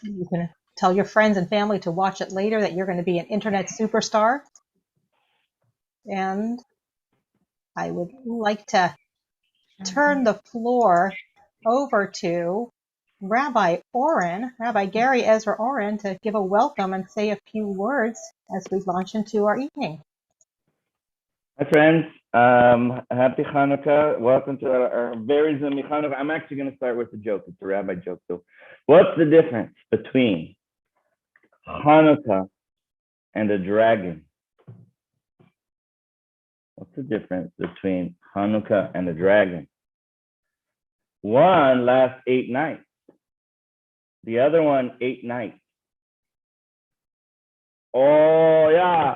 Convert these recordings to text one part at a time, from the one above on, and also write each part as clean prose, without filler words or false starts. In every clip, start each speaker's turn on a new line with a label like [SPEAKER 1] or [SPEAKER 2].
[SPEAKER 1] You can tell your friends and family to watch it later, that you're going to be an internet superstar. And I would like to turn the floor over to Rabbi Gary Ezra Oren, to give a welcome and say a few words as we launch into our evening.
[SPEAKER 2] Hi, friends. Happy Hanukkah. Welcome to our very zoomy Hanukkah. I'm actually going to start with a joke. It's a rabbi joke. So what's the difference between Hanukkah and a dragon? What's the difference between Hanukkah and a dragon? One lasts 8 nights. The other one, 8 nights. Oh, yeah.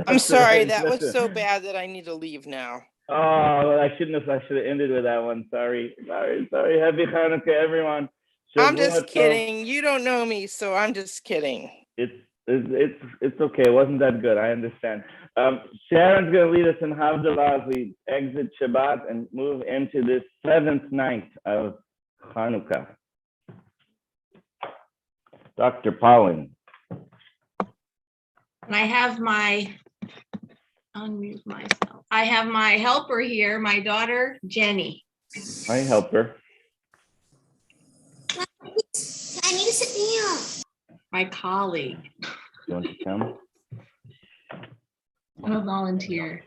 [SPEAKER 3] I'm sorry, that was so bad that I need to leave now.
[SPEAKER 2] Oh, I should have ended with that one. Sorry. Happy Hanukkah, everyone.
[SPEAKER 3] I'm just kidding. You don't know me, so I'm just kidding.
[SPEAKER 2] It's okay. It wasn't that good. I understand. Sharon's going to lead us in Havdalah as we exit Shabbat and move into this 7th night of Hanukkah. Dr. Pollen.
[SPEAKER 4] And I have unmute myself. I have my helper here, my daughter, Jenny.
[SPEAKER 2] My helper.
[SPEAKER 5] I need to sit down.
[SPEAKER 4] My colleague.
[SPEAKER 2] You want to come?
[SPEAKER 4] I'm a volunteer.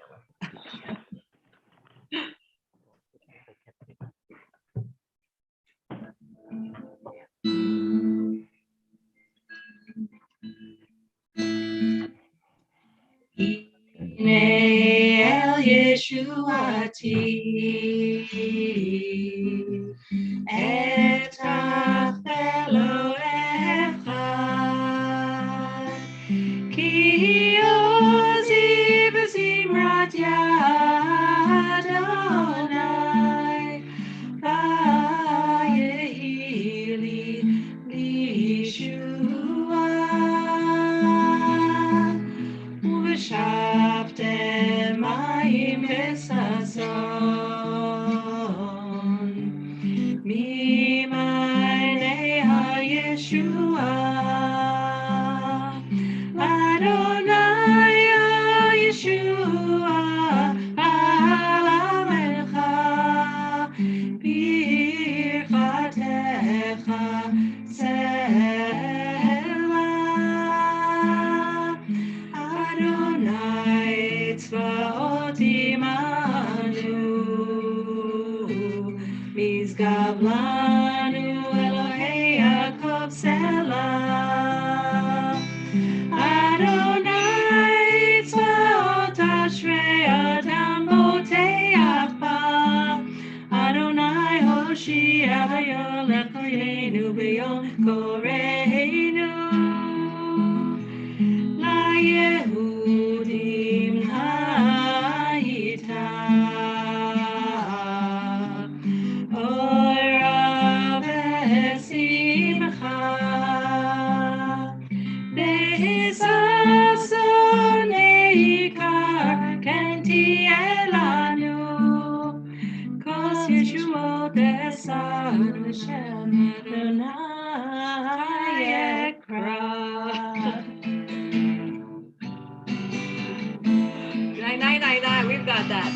[SPEAKER 4] El Yeshuati et Elohecha ki ozi b'zimrat Adonai v'yehi li Yeshua u'v'shavtem mayim v'sason mi'maynei ha'Yeshua Adonai ha'Yeshua ha'alamecha b'irchatecha selah Adonai tzvaot imanu Mizgav lanu Elohei Yaakov selah Adonai tzvaot ashrei adam boteach ba Adonai hoshia hayom lechoyenu b'yom koreinu LaYehudim hayita Ora v'simcha Be'sason eikar ken ti'eh lanu Kos Yeshuot esanu Hashem Adonai ekra Nine. We've got that.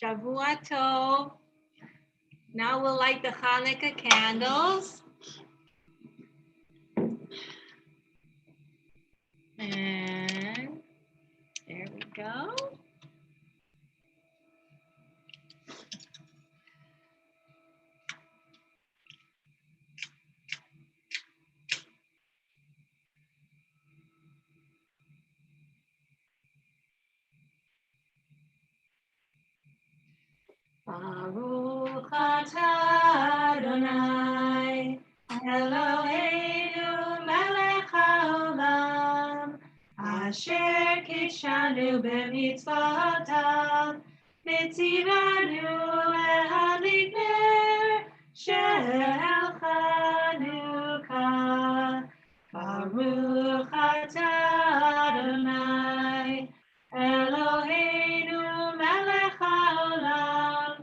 [SPEAKER 4] Shavua Tov. Now we'll light the Hanukkah candles. And there we go. Baruch atah Adonai Eloheinu melech haolam asher kidshanu b'mitzvotav mitzivanu להדליק נר של חנוכה. Baruch atah Adonai Eloheinu melech haolam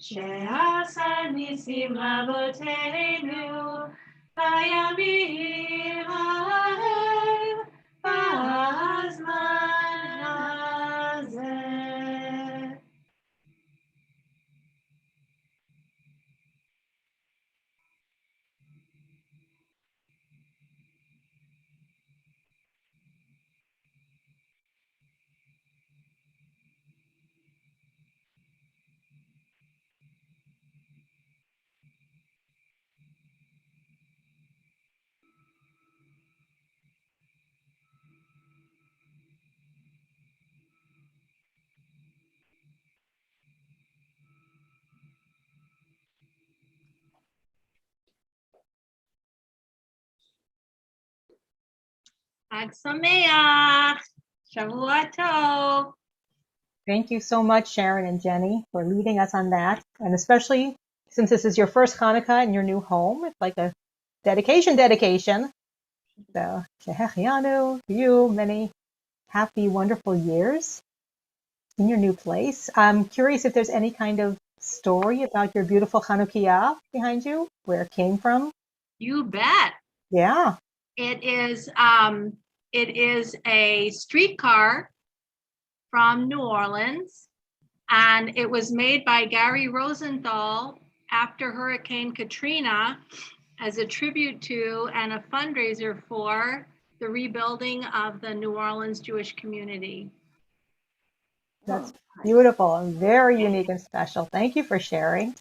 [SPEAKER 4] שעשה ניסים לאבותינו בימים ההם בזמן הזה. Chag Sameach. Shavua Tov.
[SPEAKER 1] Thank you so much, Sharon and Jenny, for leading us on that. And especially since this is your first Hanukkah in your new home, it's like a dedication. So, Shehechianu, you many happy, wonderful years in your new place. I'm curious if there's any kind of story about your beautiful Hanukkah behind you, where it came from.
[SPEAKER 4] You bet.
[SPEAKER 1] Yeah.
[SPEAKER 4] It is a streetcar from New Orleans, and it was made by Gary Rosenthal after Hurricane Katrina as a tribute to and a fundraiser for the rebuilding of the New Orleans Jewish community.
[SPEAKER 1] That's beautiful and very unique and special. Thank you for sharing.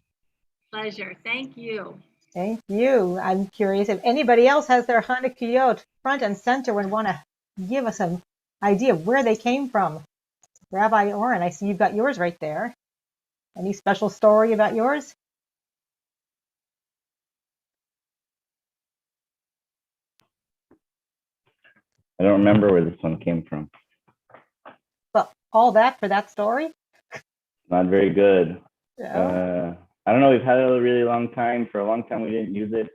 [SPEAKER 4] Pleasure. Thank you.
[SPEAKER 1] Thank you. I'm curious if anybody else has their Hanukkahot front and center and want to give us an idea of where they came from. Rabbi Oren, I see you've got yours right there. Any special story about yours?
[SPEAKER 2] I don't remember where this one came from.
[SPEAKER 1] Well, all that for that story?
[SPEAKER 2] Not very good.
[SPEAKER 1] Yeah.
[SPEAKER 2] I don't know. We've had it a really long time. For a long time, we didn't use it.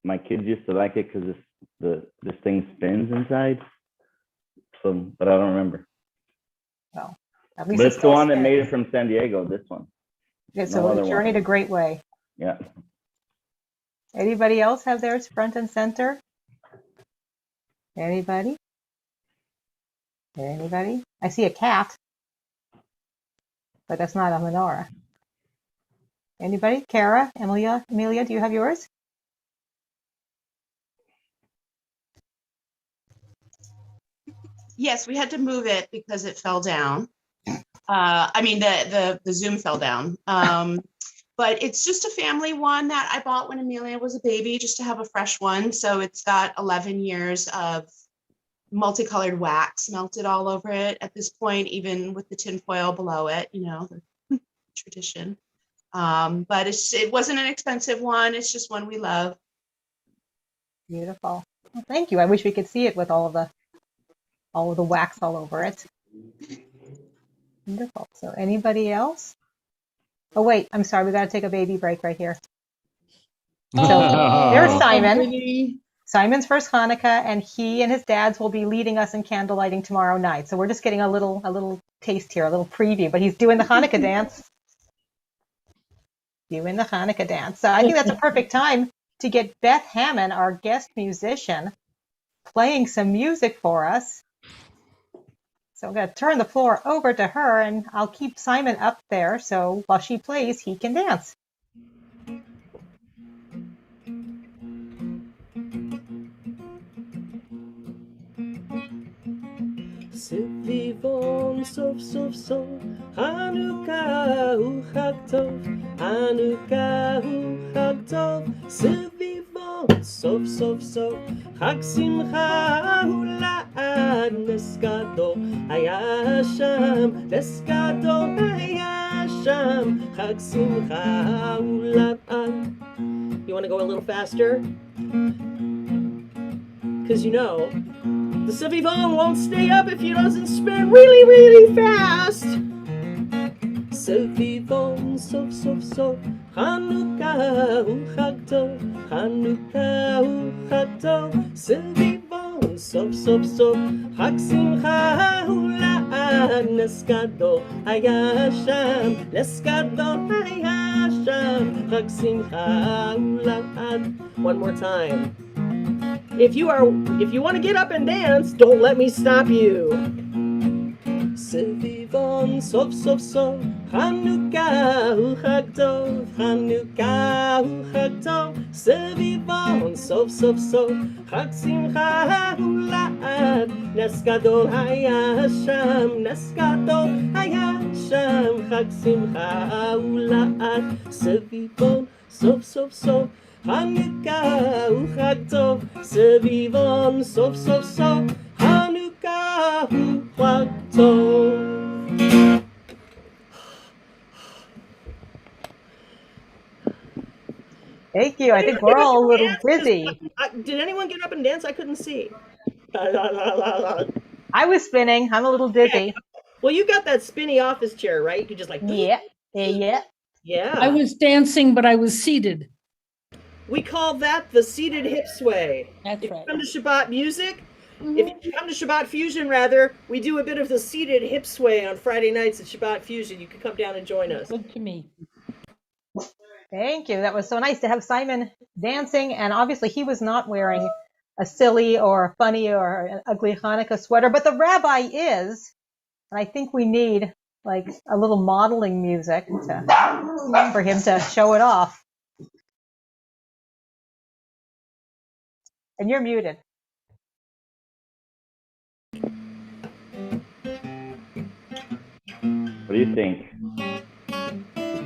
[SPEAKER 2] My kids used to like it because this thing spins inside. So, but I don't remember.
[SPEAKER 1] Well, at
[SPEAKER 2] But
[SPEAKER 1] least
[SPEAKER 2] it's the one that
[SPEAKER 1] spins.
[SPEAKER 2] made it from San Diego. This one.
[SPEAKER 1] So it journeyed a great way.
[SPEAKER 2] Yeah.
[SPEAKER 1] Anybody else have theirs front and center? Anybody? Anybody? I see a cat, but that's not a menorah. Anybody? Kara, Amelia, do you have yours?
[SPEAKER 6] Yes, we had to move it because it fell down. I mean, the Zoom fell down. But it's just a family one that I bought when Amelia was a baby, just to have a fresh one. So it's got 11 years of multicolored wax melted all over it at this point, even with the tinfoil below it, you know, the tradition. But it wasn't an expensive one. It's just one we love.
[SPEAKER 1] Beautiful. Well, thank you. I wish we could see it with all of the wax all over it. Wonderful. So anybody else? Oh, wait, I'm sorry. We got to take a baby break right here. So there's Simon. Simon's first Hanukkah, and he and his dads will be leading us in candle lighting tomorrow night. So we're just getting a little taste here, a little preview. But he's doing the Hanukkah dance. Doing the Hanukkah dance. So I think that's a perfect time to get Beth Hammond, our guest musician, playing some music for us. So I'm going to turn the floor over to her, and I'll keep Simon up there so while she plays, he can dance.
[SPEAKER 7] סביבון סוף סוף סוף, חנוכה הוא חג טוב, חנוכה הוא חג טוב, סביבון סוף סוף סוף, חג שמחה הוא לעד, נס גדול היה שם, נס גדול היה שם, חג שמחה הוא לעד. You want to go a little faster? Because you know, the Sivivon won't stay up if he doesn't spin really, really fast. Sivivon, sof, sof, sof, Hanukkah hu chag tov, Hanukkah hu chag tov. Sivivon, sof, sof, sof, Chag simcha hu la'ad, nes gadol haya sham, nes gadol haya sham, Chag simcha hu la'ad. One more time. If you want to get up and dance, don't let me stop you. Sivivon sof sof sof, Hanukkah hu chag tov, Hanukkah hu chag tov. Sivivon sof sof sof, Chag simcha hu la'ad, nes gadol haya sham, nes gadol haya sham, Chag simcha hu la'ad. Sivivon sof sof sof, Hanukkah hu chag tov, Sivivon sof sof sof, Hanukkah hu chag tov.
[SPEAKER 1] Thank you. I think we're all a little busy.
[SPEAKER 7] Did anyone get up and dance? I couldn't see.
[SPEAKER 1] I was spinning. I'm a little dizzy.
[SPEAKER 7] Well, you got that spinny office chair, right? You could just like,
[SPEAKER 1] Yeah. Yeah.
[SPEAKER 7] yeah.
[SPEAKER 8] I was dancing, but I was seated.
[SPEAKER 7] We call that the seated hip sway.
[SPEAKER 8] That's
[SPEAKER 7] If
[SPEAKER 8] right.
[SPEAKER 7] you come to Shabbat music, if you come to Shabbat Fusion, rather, we do a bit of the seated hip sway on Friday nights at Shabbat Fusion. You can come down and join us.
[SPEAKER 8] Good to me.
[SPEAKER 1] Thank you. That was so nice to have Simon dancing. And obviously he was not wearing a silly or funny or an ugly Hanukkah sweater, but the rabbi is. And I think we need like a little modeling music for him to show it off. And you're muted.
[SPEAKER 2] What do you think?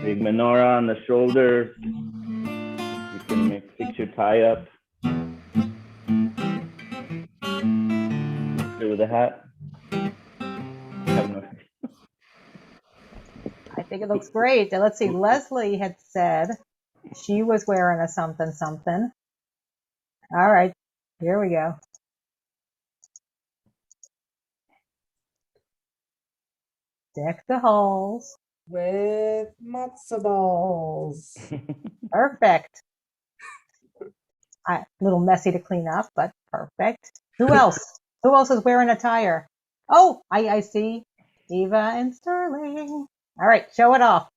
[SPEAKER 2] Big menorah on the shoulders. You can fix your tie up. With a hat.
[SPEAKER 1] I think it looks great. Let's see. Leslie had said she was wearing a something something. All right. Here we go. Deck the halls.
[SPEAKER 9] With matzo balls.
[SPEAKER 1] Perfect. A little messy to clean up, but perfect. Who else? Who else is wearing a tire? Oh, I see. Eva and Sterling. All right, show it off.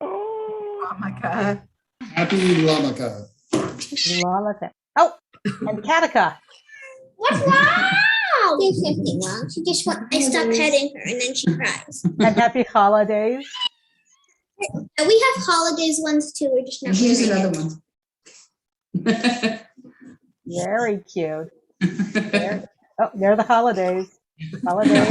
[SPEAKER 9] Oh my God.
[SPEAKER 10] Happy Hanukkah.
[SPEAKER 1] Laca. Oh, and Katika.
[SPEAKER 5] What's wrong? There's nothing wrong. She just I stop petting her and then she cries.
[SPEAKER 1] And happy holidays.
[SPEAKER 5] And we have holidays ones too. We're just not.
[SPEAKER 10] Here's
[SPEAKER 5] wearing
[SPEAKER 10] another
[SPEAKER 5] it.
[SPEAKER 10] one.
[SPEAKER 1] Very cute. Oh, they're the holidays. Holidays.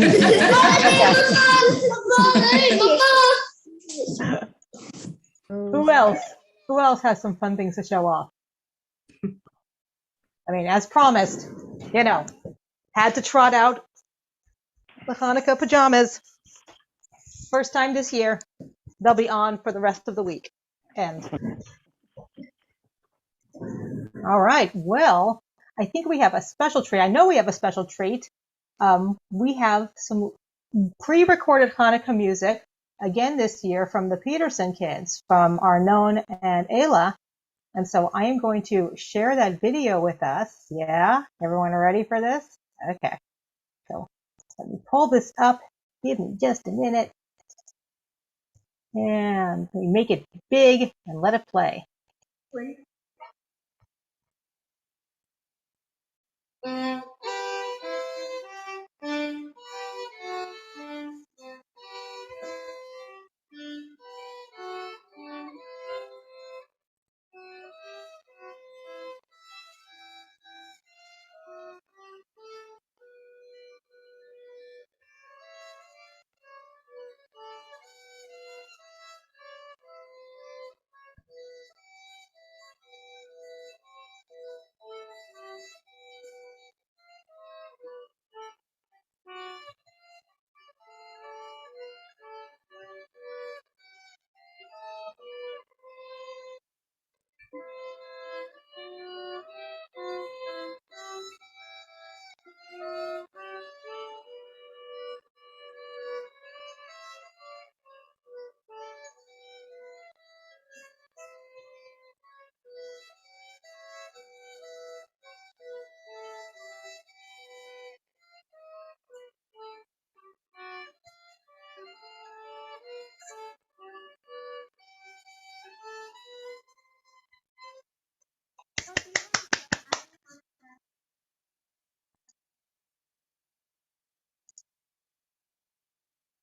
[SPEAKER 1] Who else? Who else has some fun things to show off? I mean, as promised, had to trot out the Hanukkah pajamas. First time this year. They'll be on for the rest of the week. And all right. Well, I think we have a special treat. I know we have a special treat. We have some pre-recorded Hanukkah music again this year from the Peterson kids, from Arnon and Ayla. And so I am going to share that video with us. Yeah, everyone ready for this? Okay. So let me pull this up. Give me just a minute. And we make it big and let it play.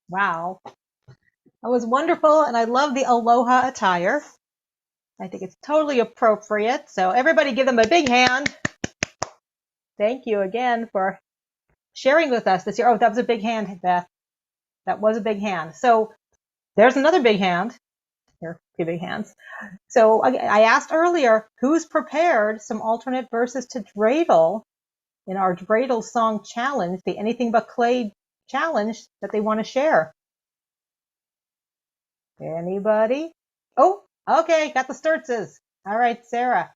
[SPEAKER 1] Wow. That was wonderful, and I love the aloha attire. I think it's totally appropriate. So everybody give them a big hand. Thank you again for sharing with us this year. Oh, that was a big hand, Beth. That was a big hand. So there's another big hand. Here are two big hands. So I asked earlier, who's prepared some alternate verses to dreidel in our dreidel song challenge, the Anything But Clay challenge that they want to share? Anybody? Oh, okay, got the Sturtzes. All right, Sarah,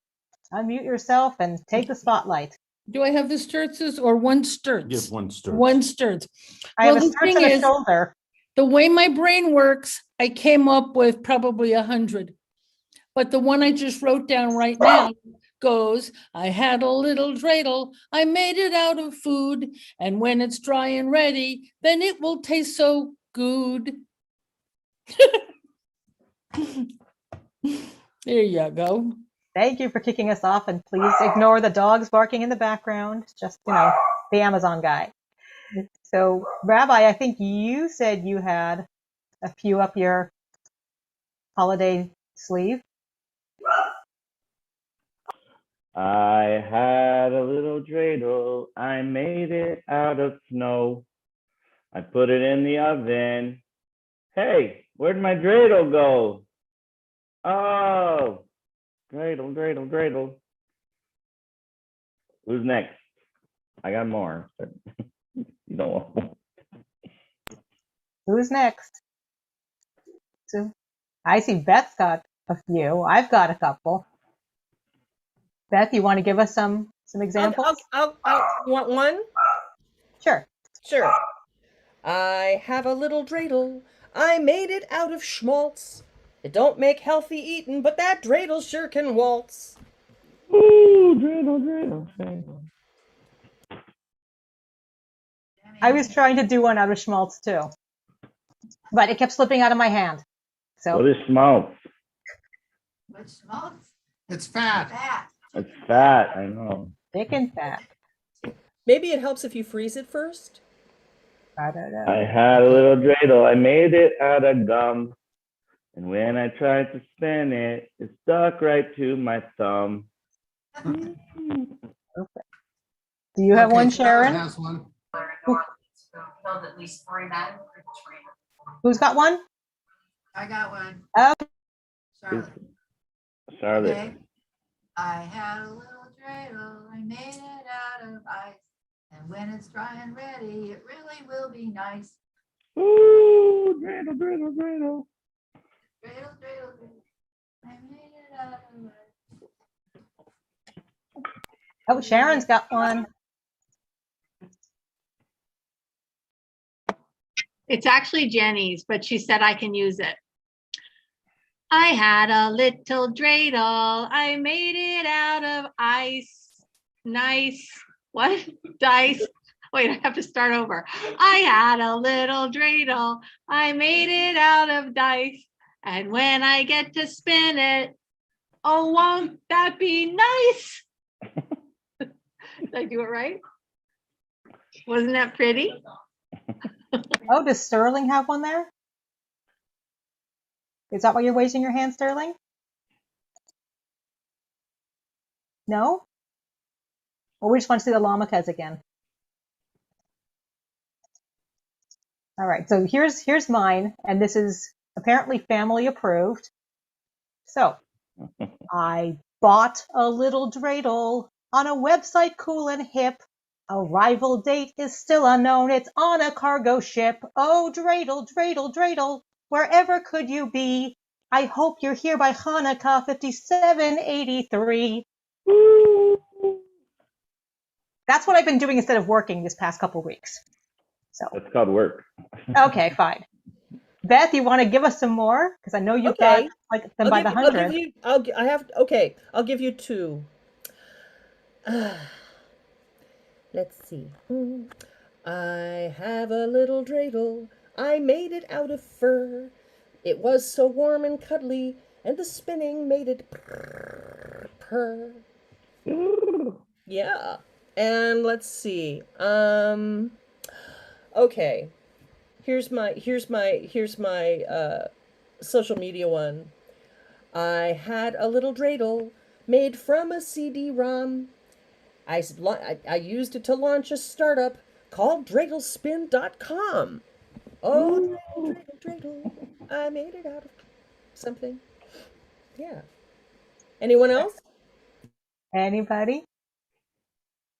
[SPEAKER 1] unmute yourself and take the spotlight.
[SPEAKER 8] Do I have the Sturzes or one Sturz?
[SPEAKER 11] Give one Sturz.
[SPEAKER 8] One Sturz.
[SPEAKER 1] I have
[SPEAKER 8] Well,
[SPEAKER 1] a
[SPEAKER 8] the
[SPEAKER 1] Sturz
[SPEAKER 8] thing
[SPEAKER 1] and a
[SPEAKER 8] is,
[SPEAKER 1] shoulder.
[SPEAKER 8] the way my brain works, I came up with probably 100. But the one I just wrote down right now goes, I had a little dreidel, I made it out of food, and when it's dry and ready, then it will taste so good. There you go.
[SPEAKER 1] Thank you for kicking us off, and please ignore the dogs barking in the background. Just, the Amazon guy. So, Rabbi, I think you said you had a few up your holiday sleeve.
[SPEAKER 2] I had a little dreidel. I made it out of snow. I put it in the oven. Hey, where'd my dreidel go? Oh, dreidel, dreidel, dreidel. Who's next? I got more. You don't want.
[SPEAKER 1] Who's next? So, I see Beth's got a few. I've got a couple. Beth, you want to give us some examples?
[SPEAKER 12] I'll want one?
[SPEAKER 1] Sure.
[SPEAKER 12] Sure. I have a little dreidel. I made it out of schmaltz. It don't make healthy eatin', but that dreidel sure can waltz.
[SPEAKER 2] Ooh, dreidel, dreidel, dreidel.
[SPEAKER 1] I was trying to do one out of schmaltz too, but it kept slipping out of my hand. So
[SPEAKER 2] What is schmaltz?
[SPEAKER 13] What's schmaltz?
[SPEAKER 10] It's fat.
[SPEAKER 13] Fat.
[SPEAKER 2] It's fat, I know.
[SPEAKER 1] Thick and fat.
[SPEAKER 12] Maybe it helps if you freeze it first.
[SPEAKER 1] I don't know.
[SPEAKER 2] I had a little dreidel. I made it out of gum. And when I tried to spin it, it stuck right to my thumb.
[SPEAKER 1] Okay. Do you have one, Sharon?
[SPEAKER 10] Has one.
[SPEAKER 13] Killed at least 3 men.
[SPEAKER 1] Who's got one?
[SPEAKER 13] I got one.
[SPEAKER 1] Okay.
[SPEAKER 13] Charlotte.
[SPEAKER 2] Charlotte.
[SPEAKER 13] Okay. I had a little dreidel. I made it out of ice. And when it's dry and ready, it really will be nice.
[SPEAKER 2] Ooh, dreidel, dreidel, dreidel.
[SPEAKER 13] Dreidel, dreidel, dreidel. I made it out of ice.
[SPEAKER 1] Oh, Sharon's got one.
[SPEAKER 4] It's actually Jenny's, but she said I can use it. I had a little dreidel. I made it out of ice. Nice. What? Dice. Wait, I have to start over. I had a little dreidel. I made it out of dice. And when I get to spin it, oh, won't that be nice? Did I do it right? Wasn't that pretty?
[SPEAKER 1] Oh, does Sterling have one there? Is that why you're raising your hand, Sterling? No? Well, we just want to see the lamakas again. All right, so here's mine, and this is apparently family approved. So, I bought a little dreidel on a website cool and hip. Arrival date is still unknown. It's on a cargo ship. Oh, dreidel, dreidel, dreidel, wherever could you be? I hope you're here by Hanukkah 5783. That's what I've been doing instead of working this past couple weeks. So
[SPEAKER 2] That's called work.
[SPEAKER 1] okay, fine. Beth, you want to give us some more? Because I know you've got like them by the 100.
[SPEAKER 12] I'll give you 2. Let's see. I have a little dreidel. I made it out of fur. It was so warm and cuddly, and the spinning made it purr. Yeah. And let's see. Okay. Here's my social media one. I had a little dreidel made from a CD-ROM. I used it to launch a startup called dreidelsspin.com. Oh, dreidel, dreidel, I made it out of something. Yeah. Anyone else?
[SPEAKER 1] Anybody?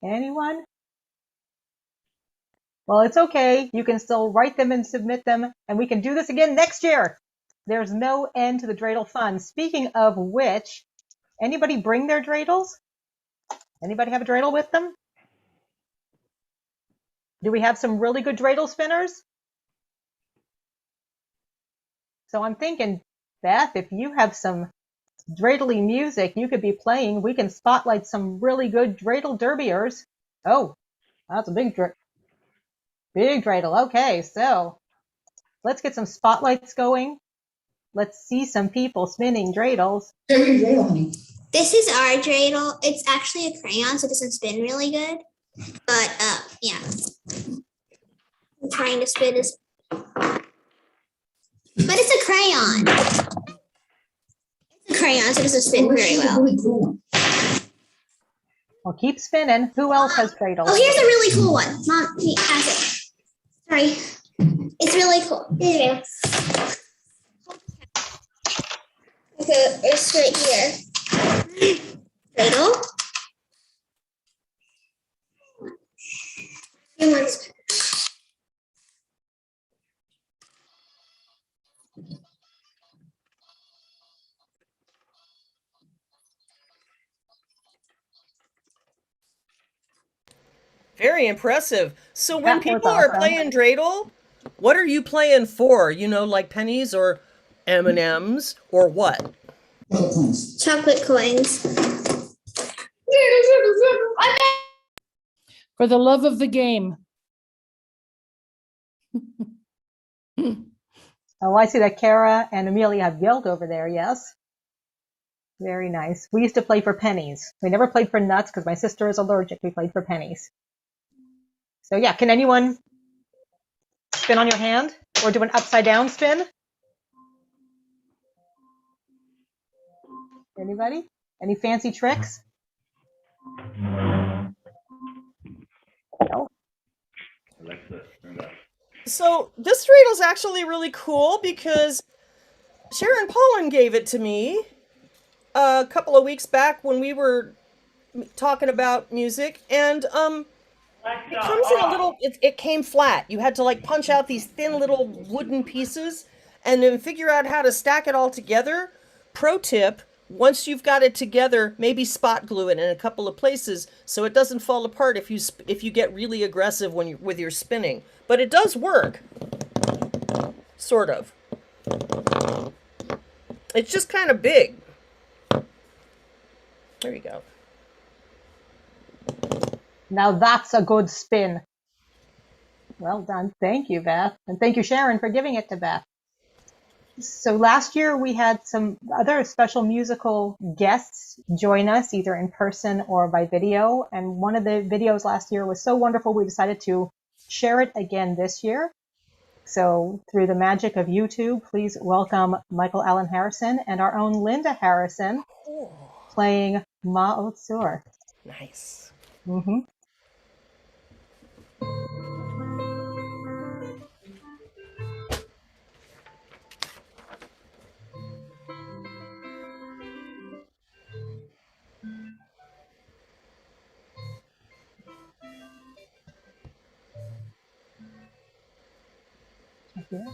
[SPEAKER 1] Anyone? Well, it's okay. You can still write them and submit them, and we can do this again next year. There's no end to the dreidel fun. Speaking of which, anybody bring their dreidels? Anybody have a dreidel with them? Do we have some really good dreidel spinners? So I'm thinking, Beth, if you have some dreidely music you could be playing, we can spotlight some really good dreidel derbyers. Oh, that's a big dreidel. Okay, so let's get some spotlights going. Let's see some people spinning dreidels.
[SPEAKER 5] This is our dreidel. It's actually a crayon, so it doesn't spin really good. But yeah, I'm trying to spin this. But it's a crayon. It's a crayon, so it doesn't spin very well.
[SPEAKER 1] Well, keep spinning. Who else has dreidels?
[SPEAKER 5] Oh, here's a really cool one. Mom, has it. Sorry. It's really cool. Here. Okay, it's right here. Dreidel.
[SPEAKER 12] Very impressive. So when people are playing dreidel, what are you playing for? You know, like pennies or M&Ms or what?
[SPEAKER 5] Chocolate coins.
[SPEAKER 8] For the love of the game.
[SPEAKER 1] Oh, I see that Kara and Amelia have yelled over there, yes? Very nice. We used to play for pennies. We never played for nuts because my sister is allergic. We played for pennies. So yeah, can anyone spin on your hand or do an upside down spin? Anybody? Any fancy tricks? No.
[SPEAKER 12] So this dreidel is actually really cool because Sharon Pollan gave it to me a couple of weeks back when we were talking about music, and it comes in a little, it came flat. You had to like punch out these thin little wooden pieces and then figure out how to stack it all together. Pro tip, once you've got it together, maybe spot glue it in a couple of places so it doesn't fall apart if you get really aggressive with your spinning. But it does work. Sort of. It's just kind of big. There you go.
[SPEAKER 1] Now that's a good spin. Well done. Thank you, Beth. And thank you, Sharon, for giving it to Beth. So last year we had some other special musical guests join us, either in person or by video. And one of the videos last year was so wonderful, we decided to share it again this year. So through the magic of YouTube, please welcome Michael Allen Harrison and our own Linda Harrison playing Ma'ot Sur.
[SPEAKER 12] Nice.
[SPEAKER 1] Mm-hmm. Yeah.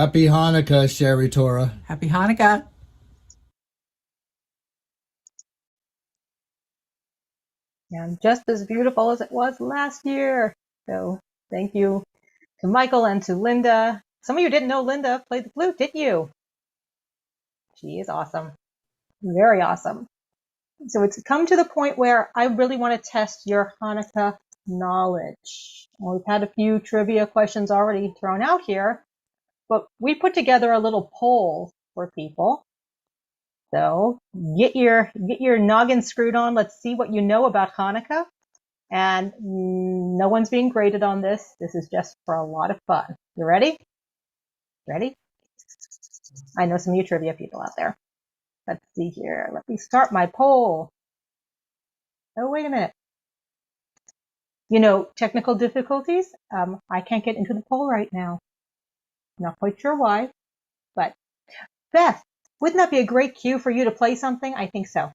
[SPEAKER 10] Happy Hanukkah, Sherry Torah.
[SPEAKER 9] Happy Hanukkah.
[SPEAKER 1] And just as beautiful as it was last year. So thank you to Michael and to Linda. Some of you didn't know Linda played the flute, didn't you? She is awesome. Very awesome. So it's come to the point where I really want to test your Hanukkah knowledge. Well, we've had a few trivia questions already thrown out here, but we put together a little poll for people. So get your noggin screwed on. Let's see what you know about Hanukkah. And no one's being graded on this. This is just for a lot of fun. You ready? Ready? I know some of you trivia people out there. Let's see here. Let me start my poll. Oh, wait a minute. You know, technical difficulties. I can't get into the poll right now. Not quite sure why, but Beth, wouldn't that be a great cue for you to play something? I think so.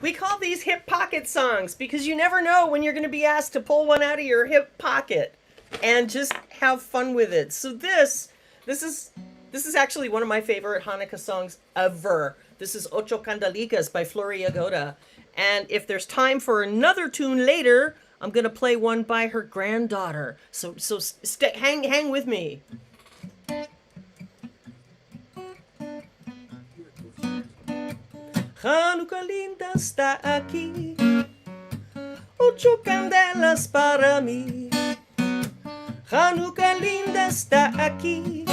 [SPEAKER 12] We call these hip pocket songs because you never know when you're going to be asked to pull one out of your hip pocket and just have fun with it. So this is actually one of my favorite Hanukkah songs ever. This is Ocho Candelicas by Flori Yagoda. And if there's time for another tune later, I'm going to play one by her granddaughter. So hang with me. Hanukkah linda está aquí, ocho candelas para mí. Hanukkah linda está aquí,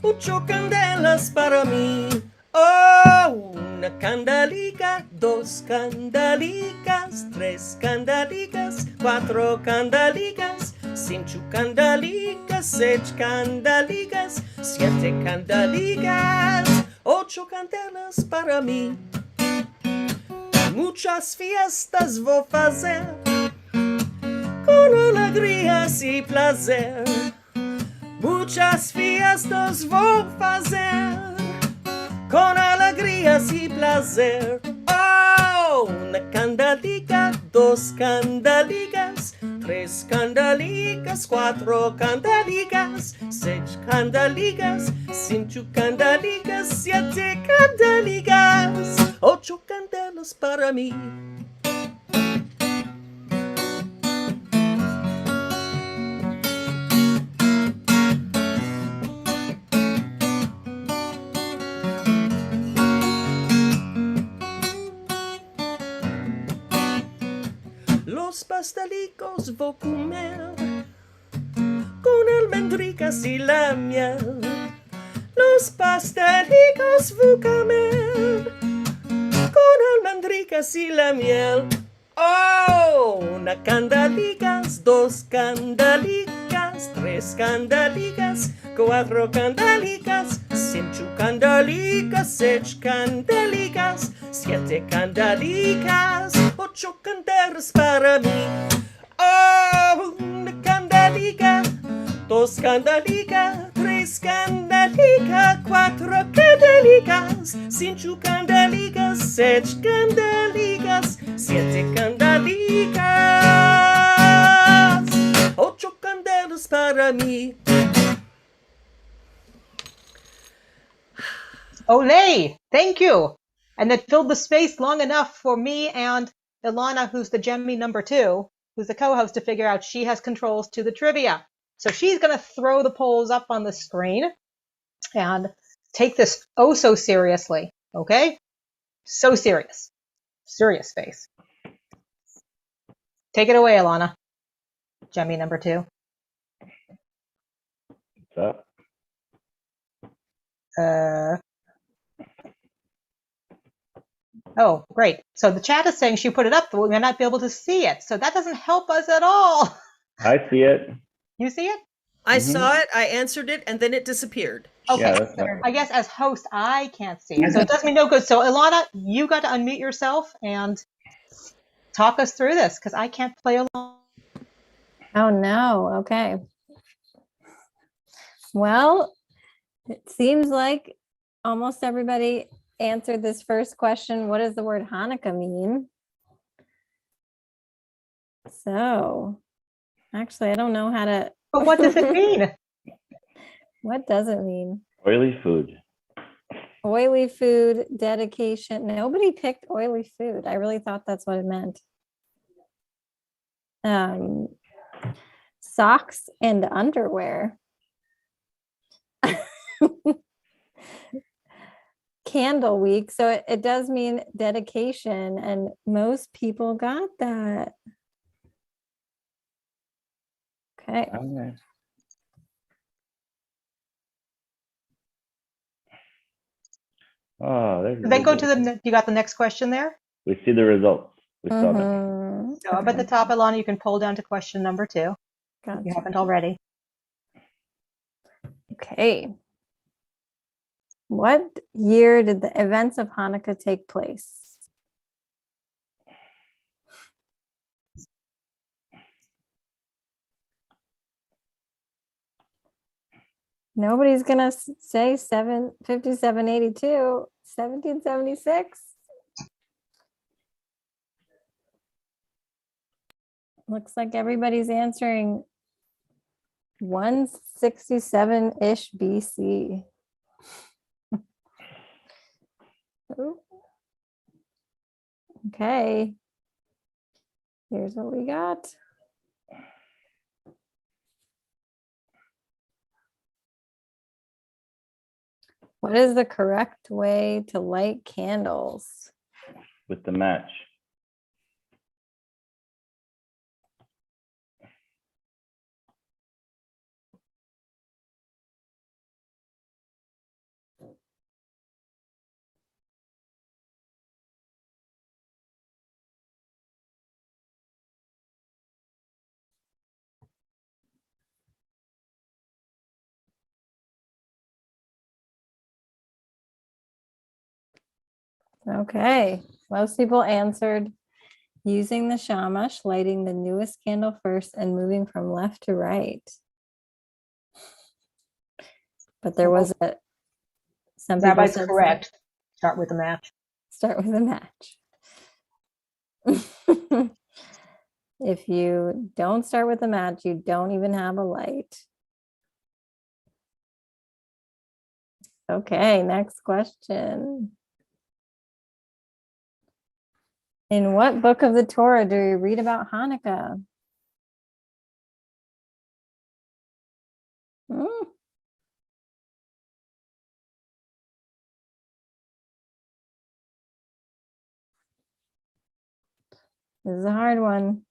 [SPEAKER 12] ocho candelas para mí. Oh, una candelica, dos candelicas, tres candelicas, cuatro candelicas, cinco candelicas, seis candelicas, siete candelicas, ocho candelas para mí. Muchas fiestas vou fazer, com alegrias e prazer. Muchas fiestas vou fazer, com alegrias e prazer. Oh, una candelica, dos candelicas, tres candelicas, cuatro candelicas, seis candelicas, cinco candelicas, siete candelicas, ocho candelas para mí. Los pastelicos vou comer con almendricas y la miel. Los pastelicos vou comer con almendricas y la miel. Oh, una candelicas, dos candelicas, tres candelicas, cuatro candelicas, cinco candelicas, seis candelicas, siete candelicas, ocho candelas para mí. Oh, una candelica, dos candelicas, tres candelicas, cuatro candelicas, cinco candelicas, seis candelicas, siete candelicas, ocho candelas para mí.
[SPEAKER 1] Olay! Thank you! And that filled the space long enough for me and Ilana, who's the Gemmy number 2, who's the co-host, to figure out she has controls to the trivia. So she's going to throw the polls up on the screen and take this oh so seriously, okay? So serious. Serious face. Take it away, Ilana. Gemmy number 2.
[SPEAKER 2] What's up?
[SPEAKER 1] Oh, great. So the chat is saying she put it up, but we may not be able to see it. So that doesn't help us at all.
[SPEAKER 2] I see it.
[SPEAKER 1] You see it?
[SPEAKER 12] I saw it, I answered it, and then it disappeared.
[SPEAKER 1] Okay.
[SPEAKER 2] Yeah, that's right.
[SPEAKER 1] I guess as host, I can't see it. So it does me no good. So Ilana, you got to unmute yourself and talk us through this because I can't play along.
[SPEAKER 11] Oh, no. Okay. Well, it seems like almost everybody answered this first question. What does the word Hanukkah mean? So, actually, I don't know how to.
[SPEAKER 1] But what does it mean?
[SPEAKER 11] What does it mean?
[SPEAKER 2] Oily food.
[SPEAKER 11] Oily food, dedication. Nobody picked oily food. I really thought that's what it meant. Socks and underwear. Candle week. So it does mean dedication, and most people got that. Okay.
[SPEAKER 2] Okay. Oh, there's
[SPEAKER 1] Then go to the, you got the next question there?
[SPEAKER 2] We see the results. We saw them.
[SPEAKER 11] Mhm.
[SPEAKER 1] So up at the top, Alana, you can pull down to question number 2 if you
[SPEAKER 11] Gotcha.
[SPEAKER 1] haven't already.
[SPEAKER 11] Okay. What year did the events of Hanukkah take place? Nobody's gonna say 5782, 1776. Looks like everybody's answering 167-ish BC. Ooh. Okay. Here's what we got. What is the correct way to light candles?
[SPEAKER 2] With the match.
[SPEAKER 11] Okay, most people answered using the shamash, lighting the newest candle first and moving from left to right. But there was some people
[SPEAKER 1] Rabbi's
[SPEAKER 11] said
[SPEAKER 1] correct. Start with the match.
[SPEAKER 11] Start with a match. If you don't start with a match, you don't even have a light. Okay, next question. In what book of the Torah do we read about Hanukkah? This is a hard one.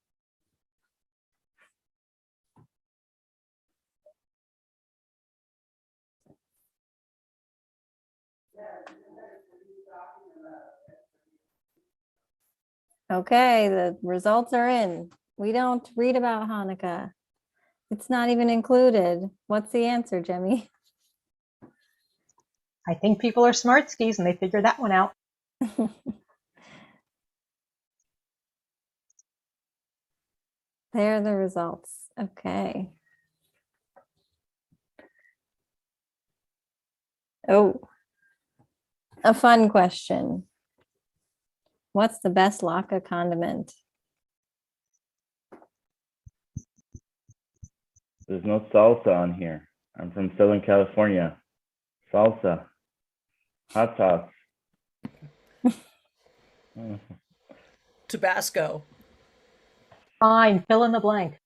[SPEAKER 11] Okay, the results are in. We don't read about Hanukkah. It's not even included. What's the answer, Jemmy?
[SPEAKER 1] I think people are smart skis and they figured that one out.
[SPEAKER 11] There are the results. Okay. Oh, a fun question. What's the best Laca condiment?
[SPEAKER 2] There's no salsa on here. I'm from Southern California. Salsa. Hot sauce.
[SPEAKER 12] Tabasco.
[SPEAKER 1] Fine, fill in the blank.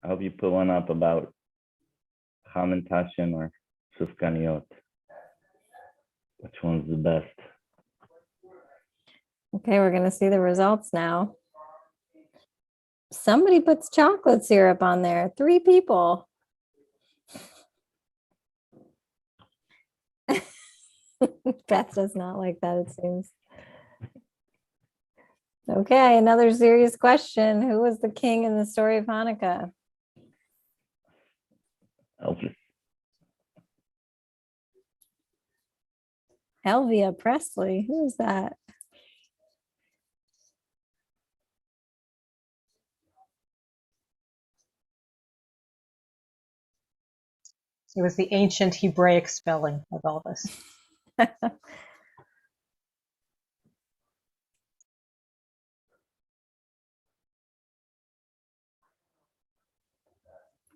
[SPEAKER 2] I hope you put one up about Hamantashen or Sufganiot. Which one's the best?
[SPEAKER 11] Okay, we're going to see the results now. Somebody puts chocolate syrup on there. 3 people. Beth does not like that, it seems. Okay, another serious question. Who was the king in the story of Hanukkah?
[SPEAKER 2] Elvis.
[SPEAKER 11] Elvia Presley. Who is that?
[SPEAKER 1] It was the ancient Hebraic spelling of Elvis.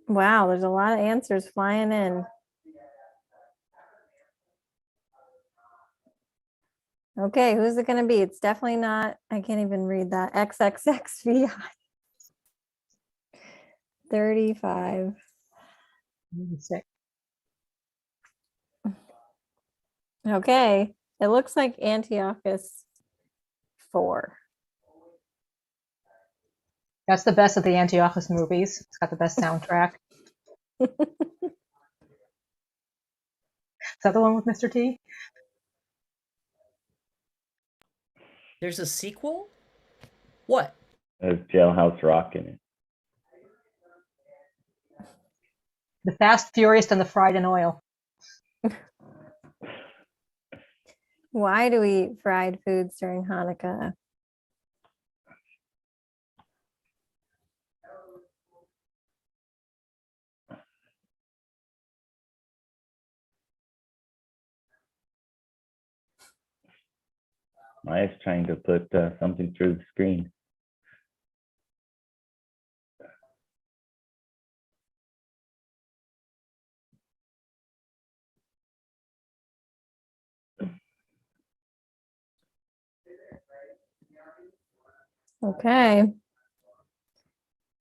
[SPEAKER 11] Wow, there's a lot of answers flying in. Okay, who's it going to be? It's definitely not, I can't even read that. XXXVI. 35.
[SPEAKER 1] 96.
[SPEAKER 11] Okay, it looks like Antiochus 4.
[SPEAKER 1] That's the best of the Antiochus movies. It's got the best soundtrack. Is that the one with Mr. T?
[SPEAKER 12] There's a sequel? What?
[SPEAKER 2] There's Jailhouse Rock in it.
[SPEAKER 1] The Fast, Furious, and the Fried in Oil.
[SPEAKER 11] Why do we eat fried foods during Hanukkah?
[SPEAKER 2] Maya's trying to put something through the screen.
[SPEAKER 11] Okay.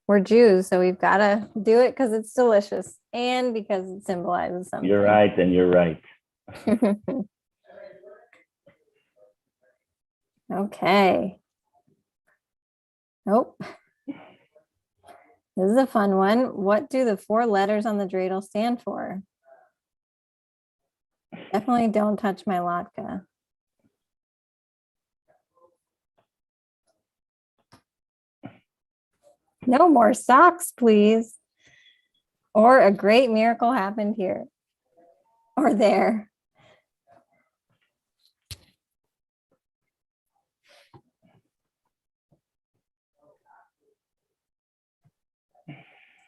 [SPEAKER 11] We're Jews, so we've got to do it because it's delicious and because it symbolizes something.
[SPEAKER 2] You're right, and you're right.
[SPEAKER 11] Okay. Nope. This is a fun one. What do the 4 letters on the dreidel stand for? Definitely don't touch my latke. No more socks, please. Or a great miracle happened here or there.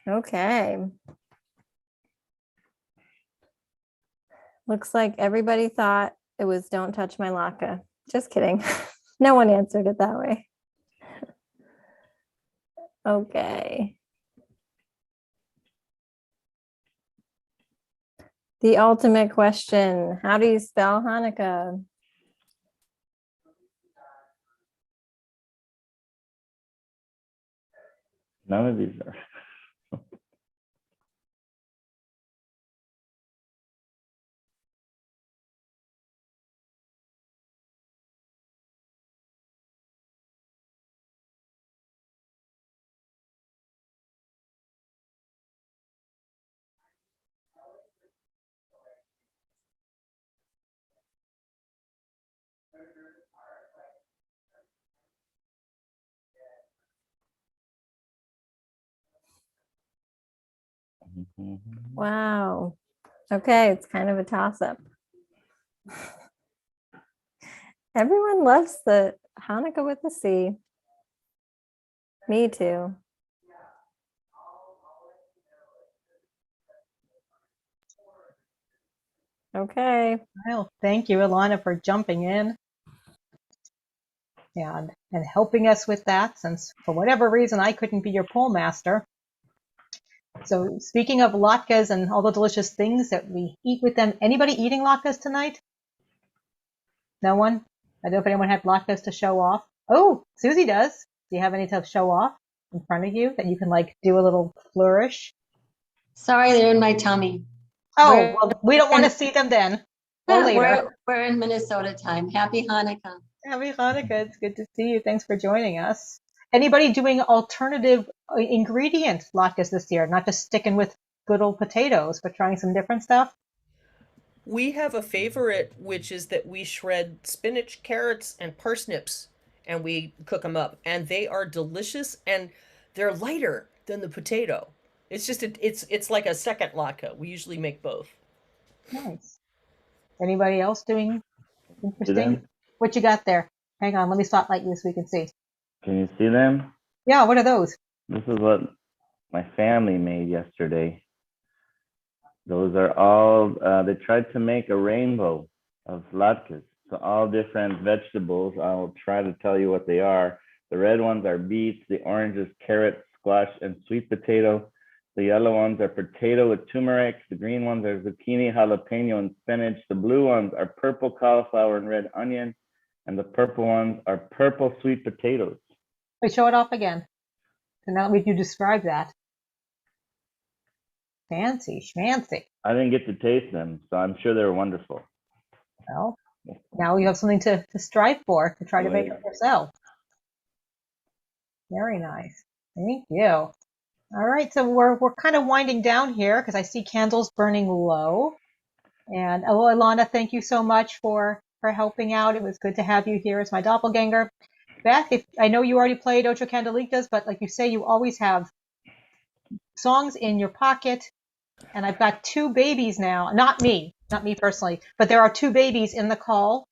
[SPEAKER 11] Okay. Looks like everybody thought it was don't touch my latke. Just kidding. No one answered it that way. Okay. The ultimate question. How do you spell Hanukkah?
[SPEAKER 2] None of these are.
[SPEAKER 11] Wow. Okay, it's kind of a toss-up. Everyone loves the Hanukkah with the C. Me too. Okay.
[SPEAKER 1] Well, thank you, Ilana, for jumping in and helping us with that, since for whatever reason I couldn't be your poll master. So speaking of latkes and all the delicious things that we eat with them, anybody eating latkes tonight? No one? I don't know if anyone had latkes to show off. Oh, Susie does. Do you have any to show off in front of you that you can like do a little flourish?
[SPEAKER 14] Sorry, they're in my tummy.
[SPEAKER 1] Oh, well, we don't want to see them then. Or later.
[SPEAKER 14] We're in Minnesota time. Happy Hanukkah.
[SPEAKER 1] Happy Hanukkah. It's good to see you. Thanks for joining us. Anybody doing alternative ingredient latkes this year? Not just sticking with good old potatoes, but trying some different stuff?
[SPEAKER 12] We have a favorite, which is that we shred spinach, carrots, and parsnips, and we cook them up. And they are delicious, and they're lighter than the potato. It's just, it's like a second latke. We usually make both.
[SPEAKER 1] Nice. Anybody else doing interesting? What you got there? Hang on, let me spotlight you so we can see.
[SPEAKER 2] Can you see them?
[SPEAKER 1] Yeah, what are those?
[SPEAKER 2] This is what my family made yesterday. Those are all, they tried to make a rainbow of latkes. So all different vegetables. I'll try to tell you what they are. The red ones are beets, the orange is carrot, squash, and sweet potato. The yellow ones are potato with turmeric. The green ones are zucchini, jalapeno, and spinach. The blue ones are purple cauliflower and red onion. And the purple ones are purple sweet potatoes.
[SPEAKER 1] Wait, show it off again. So now that you describe that. Fancy schmancy.
[SPEAKER 2] I didn't get to taste them, so I'm sure they're wonderful.
[SPEAKER 1] Well, now you have something to strive for, to try to make it yourself. Very nice. Thank you. All right, so we're kind of winding down here because I see candles burning low. And Ilana, thank you so much for helping out. It was good to have you here as my doppelganger. Beth, I know you already played Ocho Candelitas, but like you say, you always have songs in your pocket. And I've got two babies now, not me personally, but there are two babies in the call.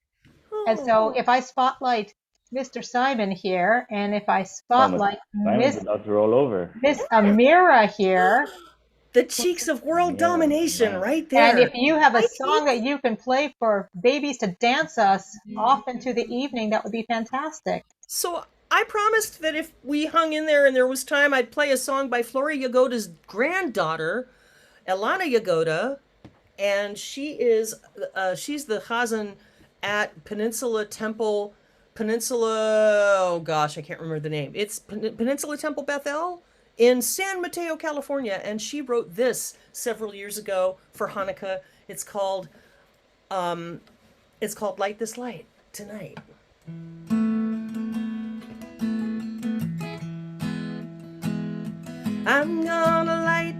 [SPEAKER 1] And so if I spotlight Mr. Simon here, and if I spotlight
[SPEAKER 2] Simon's about to roll over.
[SPEAKER 1] Miss Amira here.
[SPEAKER 12] The cheeks of world domination right there.
[SPEAKER 1] And if you have a song that you can play for babies to dance us off into the evening, that would be fantastic.
[SPEAKER 12] So I promised that if we hung in there and there was time, I'd play a song by Flora Yagoda's granddaughter, Elana Yagoda, and she's the Chazan at Peninsula, oh gosh, I can't remember the name. It's Peninsula Temple Bethel in San Mateo, California, and she wrote this several years ago for Hanukkah. It's called Light This Light Tonight. I'm gonna light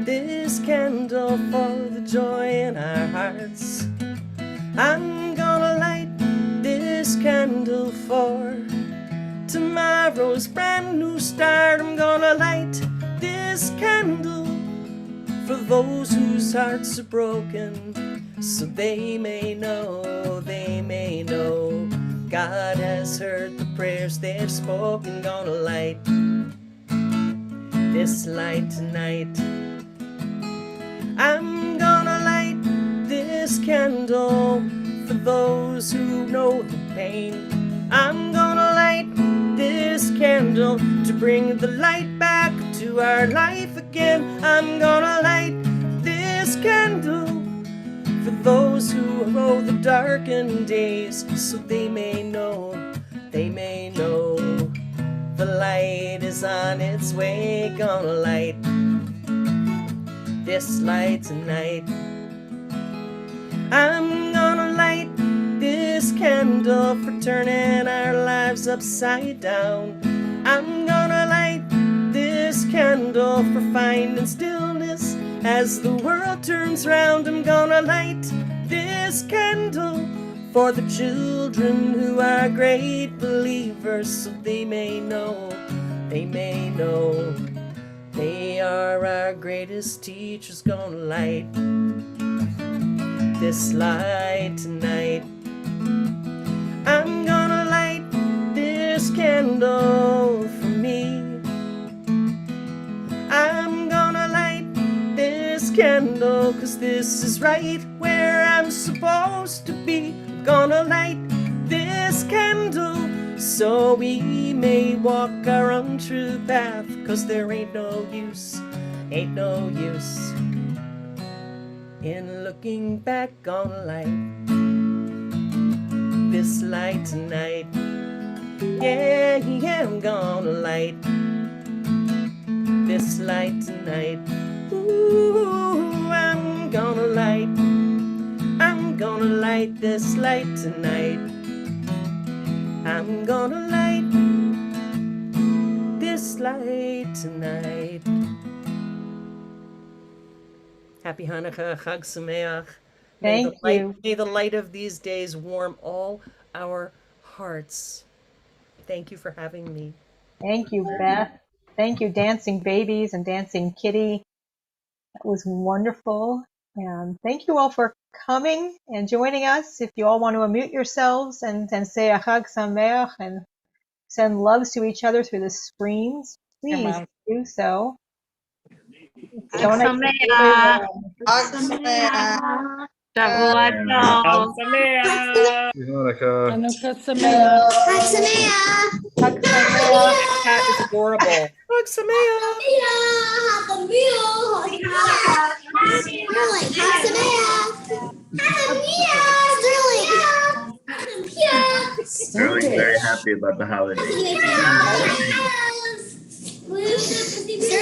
[SPEAKER 12] this candle for the joy in our hearts. I'm gonna light this candle for tomorrow's brand new start. I'm gonna light this candle for those whose hearts are broken, so they may know God has heard the prayers they've spoken. Gonna light this light tonight. I'm gonna light this candle for those who know the pain. I'm gonna light this candle to bring the light back to our life again. I'm gonna light this candle for those who know the darkened days, so they may know the light is on its way. Gonna light this light tonight. I'm gonna light this candle for turning our lives upside down. I'm gonna light this candle for finding stillness as the world turns round. I'm gonna light this candle for the children who are great believers, so they may know they are our greatest teachers. Gonna light this light tonight. I'm gonna light this candle for me. I'm gonna light this candle 'cause this is right where I'm supposed to be. I'm gonna light this candle so we may walk our own true path, 'cause there ain't no use in looking back. Gonna light this light tonight. Yeah, I'm gonna light this light tonight. Ooh, I'm gonna light this light tonight. I'm gonna light this light tonight. Happy Hanukkah, Chag Sameach.
[SPEAKER 1] Thank you.
[SPEAKER 12] May the light of these days warm all our hearts. Thank you for having me.
[SPEAKER 1] Thank you, Beth. Thank you, Dancing Babies and Dancing Kitty. That was wonderful. And thank you all for coming and joining us. If you all want to unmute yourselves and say a Chag Sameach and send loves to each other through the screens, please do so. So nice to see everyone.
[SPEAKER 11] Hanukkah Sameach.
[SPEAKER 1] Hanukkah Sameach.
[SPEAKER 12] adorable. Look, Samaya.
[SPEAKER 2] Sterling very happy about the holiday.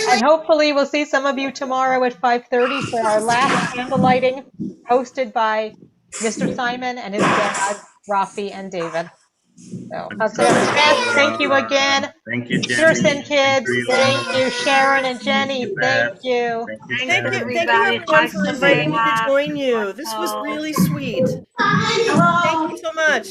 [SPEAKER 1] And hopefully we'll see some of you tomorrow at 5:30 for our last candle lighting, hosted by Mr. Simon and his dad, Raphi and David. So, thank you again.
[SPEAKER 2] Thank you, Jenny.
[SPEAKER 1] Pearson kids,
[SPEAKER 2] Thank you,
[SPEAKER 1] thank you. Sharon and Jenny, thank you.
[SPEAKER 12] Thank you everyone for inviting me to join you. This was really sweet. Thank you so much.